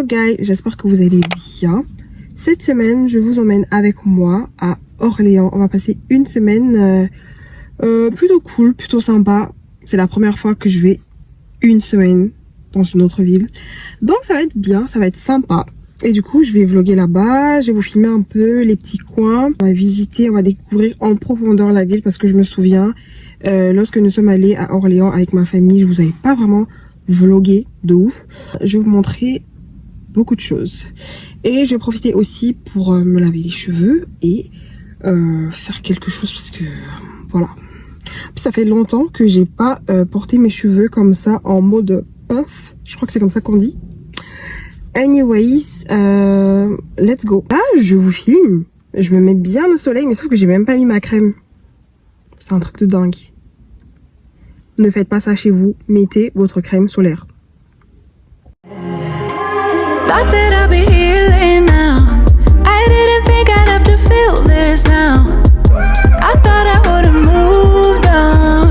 guys, j'espère que vous allez bien. Cette semaine, je vous emmène avec moi à Orléans. On va passer une semaine plutôt cool, plutôt sympa. C'est la première fois que je vais une semaine dans une autre ville. Donc ça va être bien, ça va être sympa. Et du coup, je vais vlogger là-bas, je vais vous filmer un peu les petits coins. On va visiter, on va découvrir en profondeur la ville parce que je me souviens, lorsque nous sommes allés à Orléans avec ma famille, je vous avais pas vraiment vlogué de ouf. Je vais vous montrer beaucoup de choses. Et je vais profiter aussi pour me laver les cheveux et faire quelque chose parce que voilà. Puis ça fait longtemps que j'ai pas porté mes cheveux comme ça en mode puff. Je crois que c'est comme ça qu'on dit. Anyways, let's go. Ah, je vous filme. Je me mets bien au soleil, mais sauf que j'ai même pas mis ma crème. C'est un truc de dingue. Ne faites pas ça chez vous. Mettez votre crème solaire. Thought that I'd be healing now. I didn't think I'd have to feel this now. I thought I would've moved on,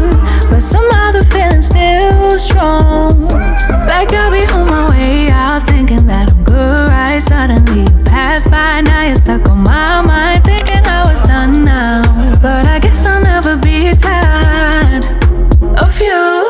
but somehow the feeling's still strong. Like I'll be on my way out, thinking that I'm good, right? Suddenly you pass by, now you're stuck on my mind, thinking I was done now. But I guess I'll never be tired of you.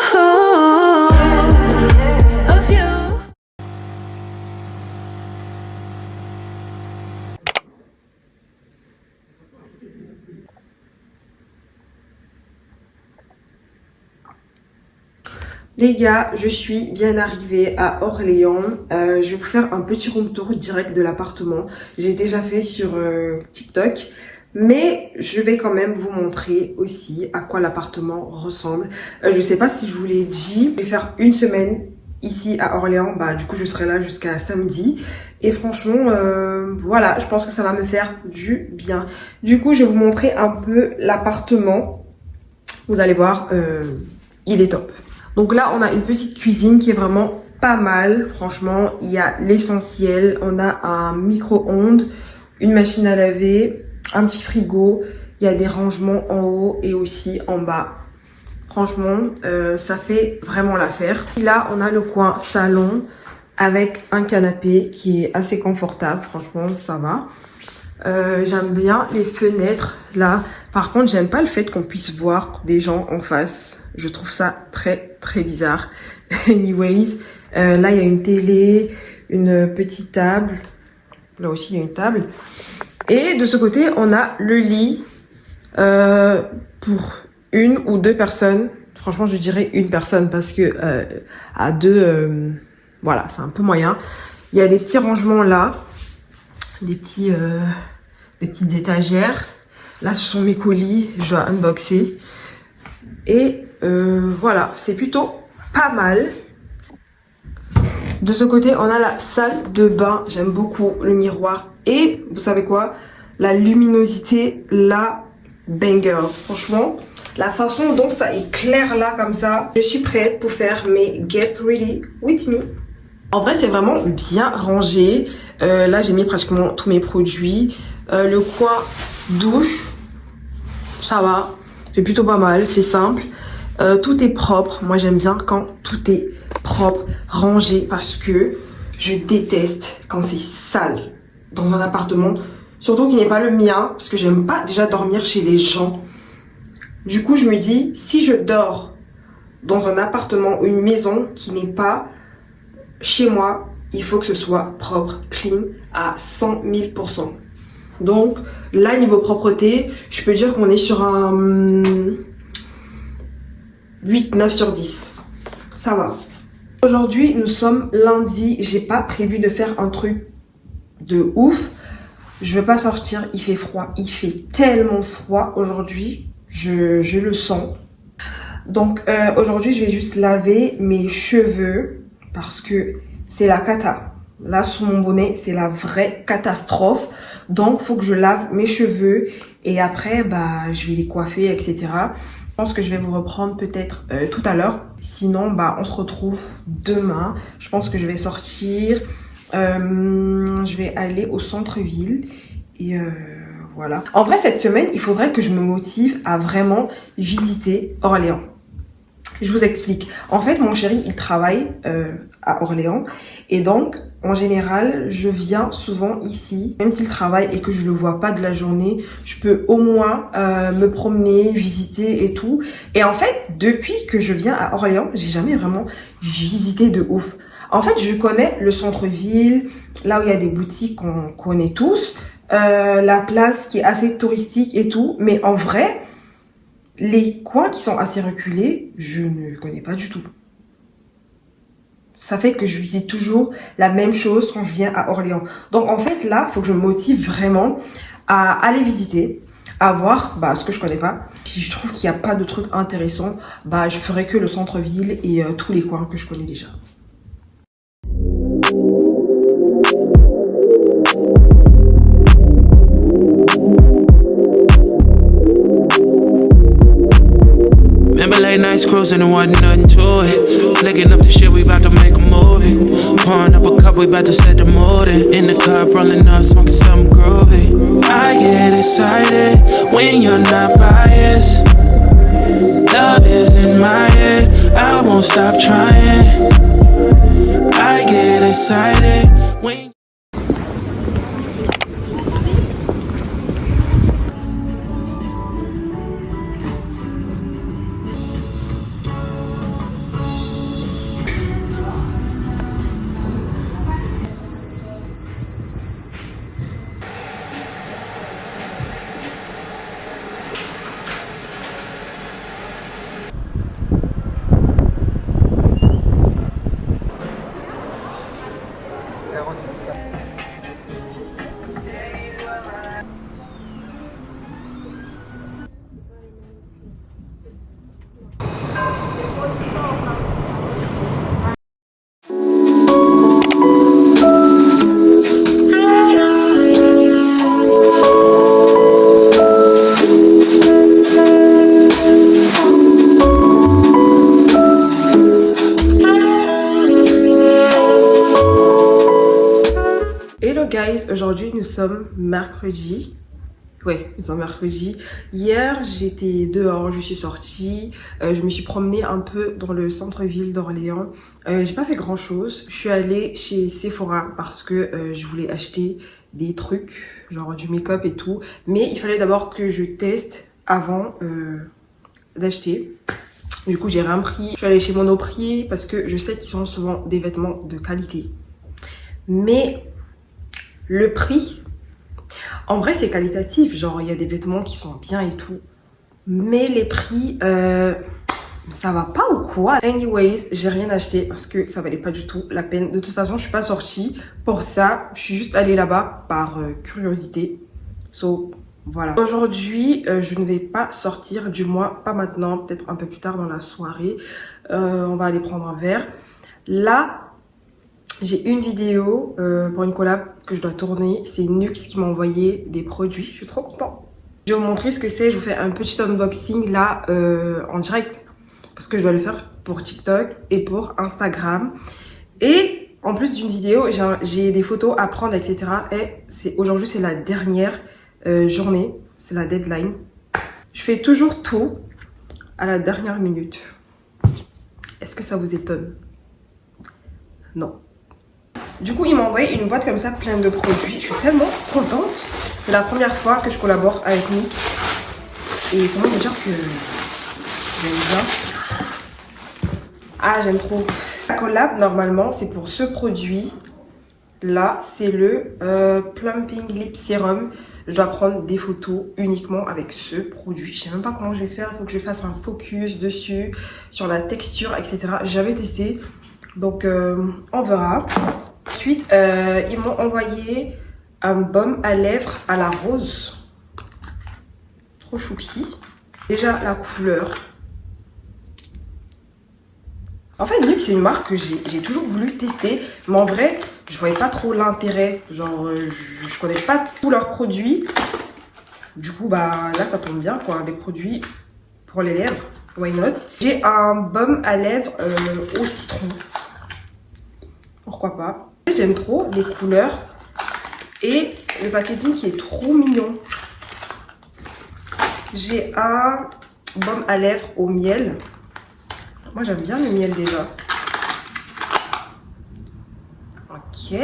Les gars, je suis bien arrivée à Orléans. Je vais vous faire un petit room tour direct de l'appartement. J'ai déjà fait sur TikTok, mais je vais quand même vous montrer aussi à quoi l'appartement ressemble. Je sais pas si je vous l'ai dit, je vais faire une semaine ici à Orléans. Bah du coup je serai là jusqu'à samedi. Et franchement, voilà, je pense que ça va me faire du bien. Du coup, je vais vous montrer un peu l'appartement. Vous allez voir, il est top. Donc là, on a une petite cuisine qui est vraiment pas mal. Franchement, il y a l'essentiel. On a un micro-ondes, une machine à laver, un petit frigo. Il y a des rangements en haut et aussi en bas. Franchement, ça fait vraiment l'affaire. Là, on a le coin salon avec un canapé qui est assez confortable. Franchement, ça va. J'aime bien les fenêtres là. Par contre, j'aime pas le fait qu'on puisse voir des gens en face. Je trouve ça très très bizarre. Anyways, là il y a une télé, une petite table. Là aussi il y a une table. Et de ce côté, on a le lit pour une ou deux personnes. Franchement, je dirais une personne parce que à deux, voilà, c'est un peu moyen. Il y a des petits rangements là, des petites étagères. Là, ce sont mes colis, je dois unboxer. Et voilà, c'est plutôt pas mal. De ce côté, on a la salle de bain. J'aime beaucoup le miroir. Et vous savez quoi? La luminosité, la banger. Franchement, la façon dont ça éclaire là comme ça. Je suis prête pour faire mes Get Ready With Me. En vrai, c'est vraiment bien rangé. Là, j'ai mis pratiquement tous mes produits. Le coin douche, ça va. C'est plutôt pas mal, c'est simple. Tout est propre. Moi, j'aime bien quand tout est propre, rangé, parce que je déteste quand c'est sale dans un appartement. Surtout qu'il n'est pas le mien, parce que j'aime pas déjà dormir chez les gens. Du coup, je me dis, si je dors dans un appartement, une maison qui n'est pas chez moi, il faut que ce soit propre, clean, à 100 000%. Donc là, niveau propreté, je peux dire qu'on est sur un 8-9 sur 10. Ça va. Aujourd'hui, nous sommes lundi. J'ai pas prévu de faire un truc de ouf. Je veux pas sortir, il fait froid. Il fait tellement froid aujourd'hui. Je le sens. Donc aujourd'hui, je vais juste laver mes cheveux parce que c'est la cata. Là, sur mon bonnet, c'est la vraie catastrophe. Donc, faut que je lave mes cheveux et après, bah, je vais les coiffer, etc. Je pense que je vais vous reprendre peut-être tout à l'heure. Sinon, bah, on se retrouve demain. Je pense que je vais sortir. Je vais aller au centre-ville et voilà. En vrai, cette semaine, il faudrait que je me motive à vraiment visiter Orléans. Je vous explique. En fait, mon chéri, il travaille à Orléans. Et donc, en général, je viens souvent ici. Même s'il travaille et que je le vois pas de la journée, je peux au moins me promener, visiter et tout. Et en fait, depuis que je viens à Orléans, j'ai jamais vraiment visité de ouf. En fait, je connais le centre-ville, là où il y a des boutiques qu'on connaît tous. La place qui est assez touristique et tout. Mais en vrai... les coins qui sont assez reculés, je ne connais pas du tout. Ça fait que je visite toujours la même chose quand je viens à Orléans. Donc en fait là, il faut que je me motive vraiment à aller visiter, à voir ce que je connais pas. Si je trouve qu'il n'y a pas de trucs intéressants, je ferai que le centre-ville et tous les coins que je connais déjà. Remember late nights cruising and wasn't nothing to it. Licking up the shit, we about to make a movie. Pouring up a cup, we about to set the mood in the cup, rolling up, smoking something groovy. I get excited when you're not biased. Love is in my head, I won't stop trying. I get excited when... Guys, aujourd'hui nous sommes mercredi. Ouais, nous sommes mercredi. Hier, j'étais dehors, je suis sortie. Je me suis promenée un peu dans le centre-ville d'Orléans. J'ai pas fait grand chose. Je suis allée chez Sephora parce que je voulais acheter des trucs, genre du make-up et tout. Mais il fallait d'abord que je teste avant d'acheter. Du coup, j'ai rien pris. Je suis allée chez Monoprix parce que je sais qu'ils ont souvent des vêtements de qualité. Mais le prix, en vrai, c'est qualitatif. Genre, il y a des vêtements qui sont bien et tout. Mais les prix, ça va pas ou quoi? Anyways, j'ai rien acheté parce que ça valait pas du tout la peine. De toute façon, je suis pas sortie pour ça. Je suis juste allée là-bas par curiosité. So, voilà. Aujourd'hui, je ne vais pas sortir, du moins pas maintenant, peut-être un peu plus tard dans la soirée. On va aller prendre un verre. Là, j'ai une vidéo pour une collab que je dois tourner. C'est Nux qui m'a envoyé des produits. Je suis trop contente. Je vais vous montrer ce que c'est. Je vous fais un petit unboxing là en direct. Parce que je dois le faire pour TikTok et pour Instagram. Et en plus d'une vidéo, j'ai des photos à prendre, etc. Et aujourd'hui, c'est la dernière journée. C'est la deadline. Je fais toujours tout à la dernière minute. Est-ce que ça vous étonne? Non. Du coup, il m'a envoyé une boîte comme ça, pleine de produits. Je suis tellement contente. C'est la première fois que je collabore avec nous. Et comment vous dire que j'aime bien. Ah, j'aime trop. La collab, normalement, c'est pour ce produit. Là, c'est le Plumping Lip Serum. Je dois prendre des photos uniquement avec ce produit. Je sais même pas comment je vais faire. Il faut que je fasse un focus dessus, sur la texture, etc. J'avais testé. Donc, on verra. Ensuite, ils m'ont envoyé un baume à lèvres à la rose. Trop choupi. Déjà, la couleur. En fait, Nux, c'est une marque que j'ai toujours voulu tester. Mais en vrai, je voyais pas trop l'intérêt. Genre, je connais pas tous leurs produits. Du coup, là, ça tombe bien, quoi. Des produits pour les lèvres. Why not? J'ai un baume à lèvres au citron. Pourquoi pas? J'aime trop les couleurs et le packaging qui est trop mignon. J'ai un baume à lèvres au miel. Moi j'aime bien le miel déjà. Ok.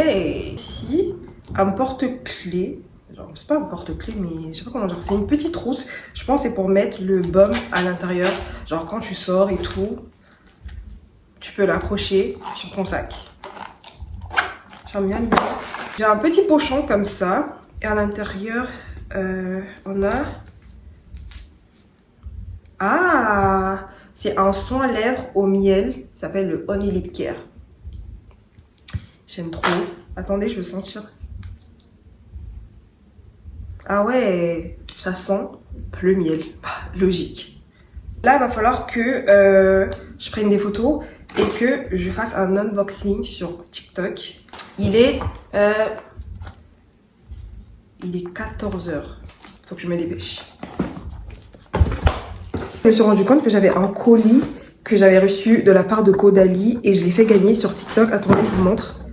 Ici, un porte-clés. Genre, c'est pas un porte-clés, mais je sais pas comment dire. C'est une petite trousse. Je pense que c'est pour mettre le baume à l'intérieur. Genre quand tu sors et tout, tu peux l'accrocher sur ton sac. J'aime bien l'idée. J'ai un petit pochon comme ça. Et à l'intérieur, on a... Ah! C'est un soin à lèvres au miel. Ça s'appelle le Honey Lip Care. J'aime trop. Attendez, je veux sentir. Ah ouais, ça sent le miel. Logique. Là, il va falloir que je prenne des photos et que je fasse un unboxing sur TikTok. Il est 14h. Faut que je me dépêche. Je me suis rendu compte que j'avais un colis que j'avais reçu de la part de Caudalie et je l'ai fait gagner sur TikTok. Attendez, je vous montre.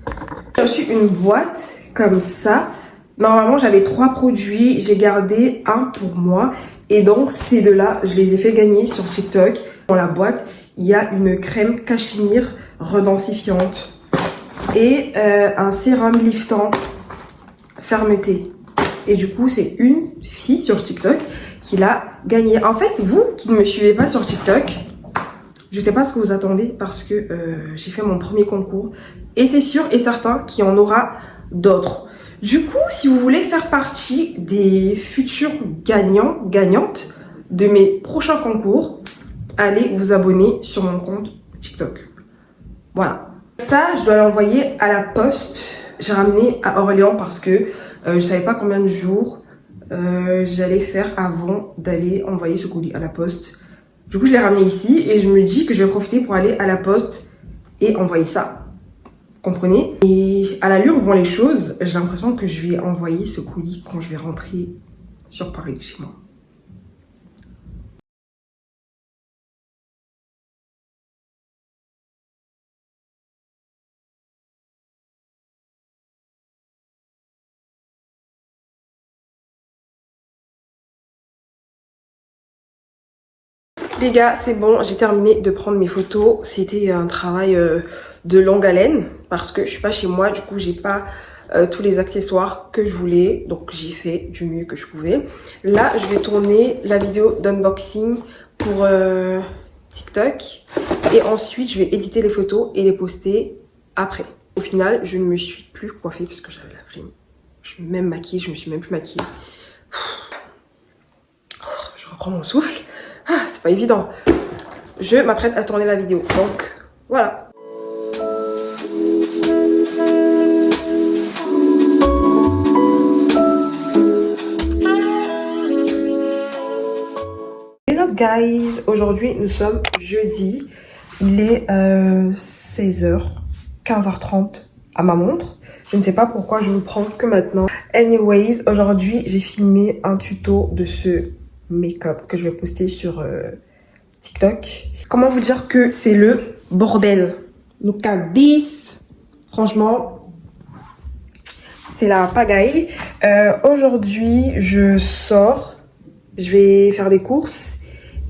J'ai reçu une boîte comme ça. Normalement, j'avais 3 produits. J'ai gardé un pour moi. Et donc, ces deux-là, je les ai fait gagner sur TikTok. Dans la boîte, il y a une crème cachemire redensifiante et un sérum liftant fermeté. Et du coup, c'est une fille sur TikTok qui l'a gagné. En fait, vous qui ne me suivez pas sur TikTok, je sais pas ce que vous attendez parce que j'ai fait mon premier concours. Et c'est sûr et certain qu'il y en aura d'autres. Du coup, si vous voulez faire partie des futurs gagnants, gagnantes de mes prochains concours, allez vous abonner sur mon compte TikTok. Voilà. Ça, je dois l'envoyer à la poste. J'ai ramené à Orléans parce que je savais pas combien de jours j'allais faire avant d'aller envoyer ce colis à la poste. Du coup, je l'ai ramené ici et je me dis que je vais profiter pour aller à la poste et envoyer ça. Comprenez? Et à l'allure où vont les choses, j'ai l'impression que je vais envoyer ce colis quand je vais rentrer sur Paris chez moi. Les gars, c'est bon, j'ai terminé de prendre mes photos. C'était un travail de longue haleine parce que je suis pas chez moi, du coup j'ai pas tous les accessoires que je voulais. Donc j'ai fait du mieux que je pouvais. Là, je vais tourner la vidéo d'unboxing pour TikTok. Et ensuite, je vais éditer les photos et les poster après. Au final, je ne me suis plus coiffée parce que j'avais la flemme. Je suis même maquillée, je me suis même plus maquillée. Je reprends mon souffle. Ah, c'est pas évident. Je m'apprête à tourner la vidéo. Donc, voilà. Hello guys. Aujourd'hui, nous sommes jeudi. Il est 16h, 15h30 à ma montre. Je ne sais pas pourquoi je vous prends que maintenant. Anyways, aujourd'hui, j'ai filmé un tuto de ce make-up que je vais poster sur TikTok. Comment vous dire que c'est le bordel. Look at this. Franchement, c'est la pagaille. Aujourd'hui, je sors. Je vais faire des courses.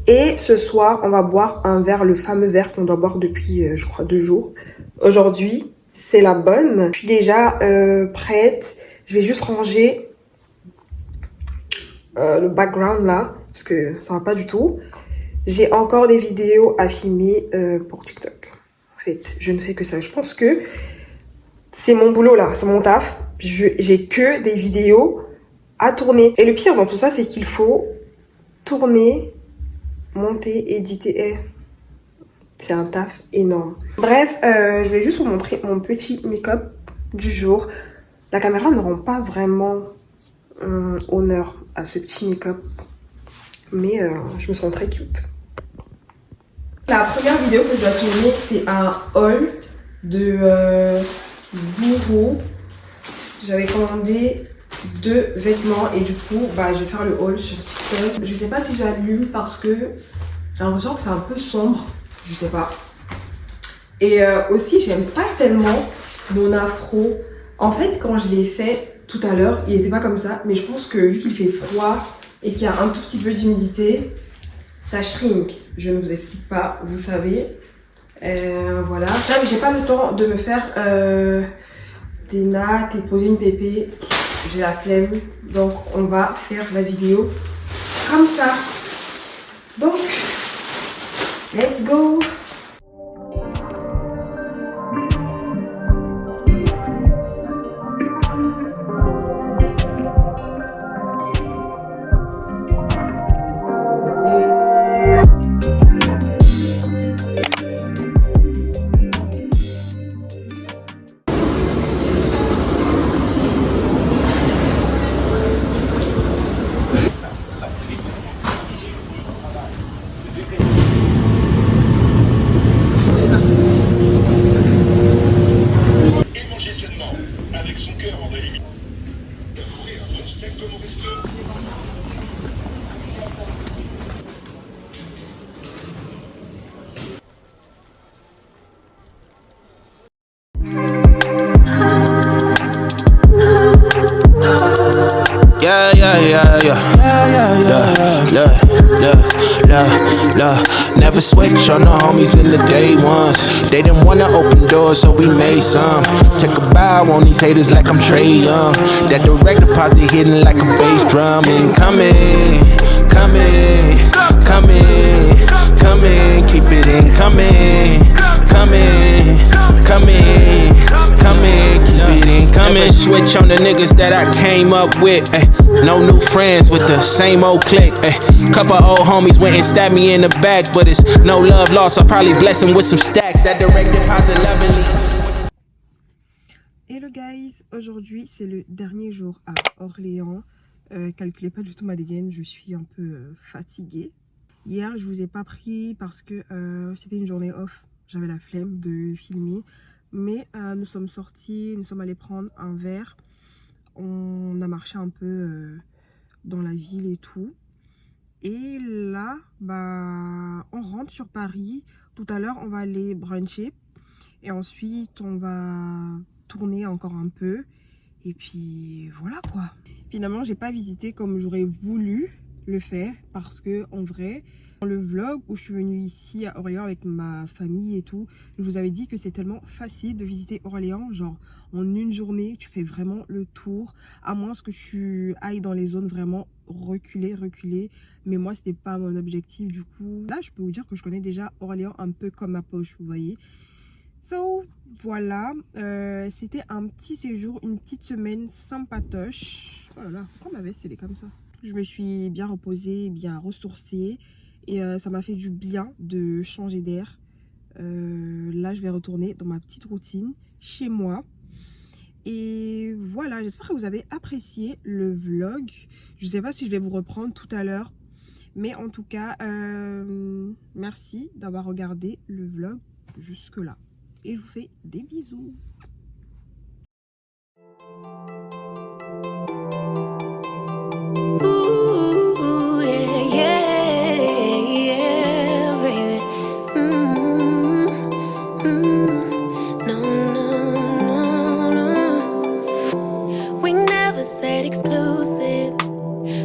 Et ce soir, on va boire un verre, le fameux verre qu'on doit boire depuis, je crois, 2 jours. Aujourd'hui, c'est la bonne. Je suis déjà prête. Je vais juste ranger le background là, parce que ça va pas du tout. J'ai encore des vidéos à filmer pour TikTok. En fait, je ne fais que ça. Je pense que c'est mon boulot là, c'est mon taf. J'ai que des vidéos à tourner. Et le pire dans tout ça, c'est qu'il faut tourner, monter, éditer. C'est un taf énorme. Bref, je vais juste vous montrer mon petit make-up du jour. La caméra ne rend pas vraiment honneur à ce petit make-up, mais je me sens très cute. La première vidéo que je dois tourner, c'est un haul de Bourreau. J'avais commandé 2 vêtements et du coup, je vais faire le haul sur TikTok. Je sais pas si j'allume parce que j'ai l'impression que c'est un peu sombre, je sais pas. Et aussi, j'aime pas tellement mon afro. En fait, quand je l'ai fait tout à l'heure, il n'était pas comme ça, mais je pense que vu qu'il fait froid et qu'il y a un tout petit peu d'humidité, ça shrink. Je ne vous explique pas, vous savez. Voilà. Là, j'ai pas le temps de me faire des nattes et poser une pépé. J'ai la flemme. Donc, on va faire la vidéo comme ça. Donc, let's go! Never switch on the homies in the day ones. They didn't wanna open doors, so we made some. Take a bow on these haters like I'm Trey Young. That direct deposit hitting like a bass drum. Incoming, coming, coming, coming. Keep it incoming, coming, coming, coming. Keep it incoming. Switch on the niggas that I came up with. No new friends with the same old clique. Couple old homies went and stabbed me in the back, but it's no love lost. I'll probably bless him with some stacks. That direct deposit lovingly. Hello guys, aujourd'hui c'est le dernier jour à Orléans. Calculez pas du tout ma dégaine, je suis un peu fatiguée. Hier je vous ai pas pris parce que c'était une journée off, j'avais la flemme de filmer. Mais nous sommes sortis, nous sommes allés prendre un verre. On a marché un peu dans la ville et tout. Et là, on rentre sur Paris. Tout à l'heure, on va aller bruncher. Et ensuite, on va tourner encore un peu. Et puis, voilà quoi. Finalement, j'ai pas visité comme j'aurais voulu le faire. Parce que, en vrai, dans le vlog où je suis venue ici à Orléans avec ma famille et tout, je vous avais dit que c'est tellement facile de visiter Orléans. Genre, en une journée, tu fais vraiment le tour. À moins que tu ailles dans les zones vraiment reculées. Mais moi, c'était pas mon objectif. Du coup, là, je peux vous dire que je connais déjà Orléans un peu comme ma poche, vous voyez. So, voilà. C'était un petit séjour, une petite semaine sympatoche. Oh là là, pourquoi ma veste, elle est comme ça? Je me suis bien reposée, bien ressourcée. Et ça m'a fait du bien de changer d'air. Là, je vais retourner dans ma petite routine chez moi. Et voilà, j'espère que vous avez apprécié le vlog. Je ne sais pas si je vais vous reprendre tout à l'heure. Mais en tout cas, merci d'avoir regardé le vlog jusque-là. Et je vous fais des bisous.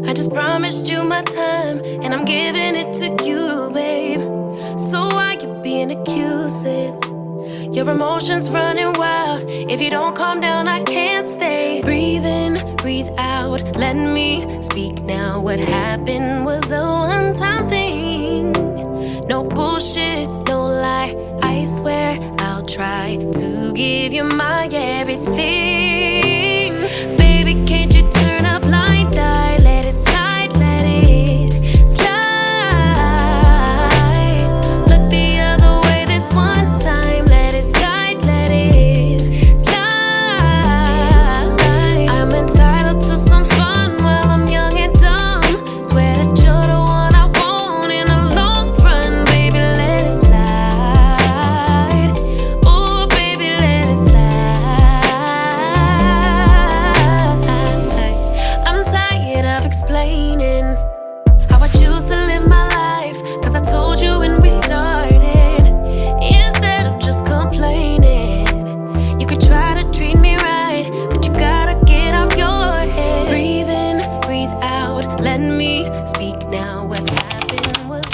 I just promised you my time, and I'm giving it to you, babe. So why you being accusing? Your emotions running wild. If you don't calm down, I can't stay. Breathe in, breathe out. Let me speak now. What happened was a one-time thing. No bullshit, no lie. I swear I'll try to give you my everything. Baby, can't you turn a blind eye? Let it slide, let it slide. Look the other way this one time. Let it slide, let it slide. I'm entitled to some fun while I'm young and dumb. Swear that you're the one I want in the long run. Baby, let it slide. Oh, baby, let it slide. I'm tired of explaining how I choose to live my life, 'cause I told you when we started. Instead of just complaining, you could try to treat me right, but you gotta get out your head. Breathe in, breathe out. Let me speak now. What happened was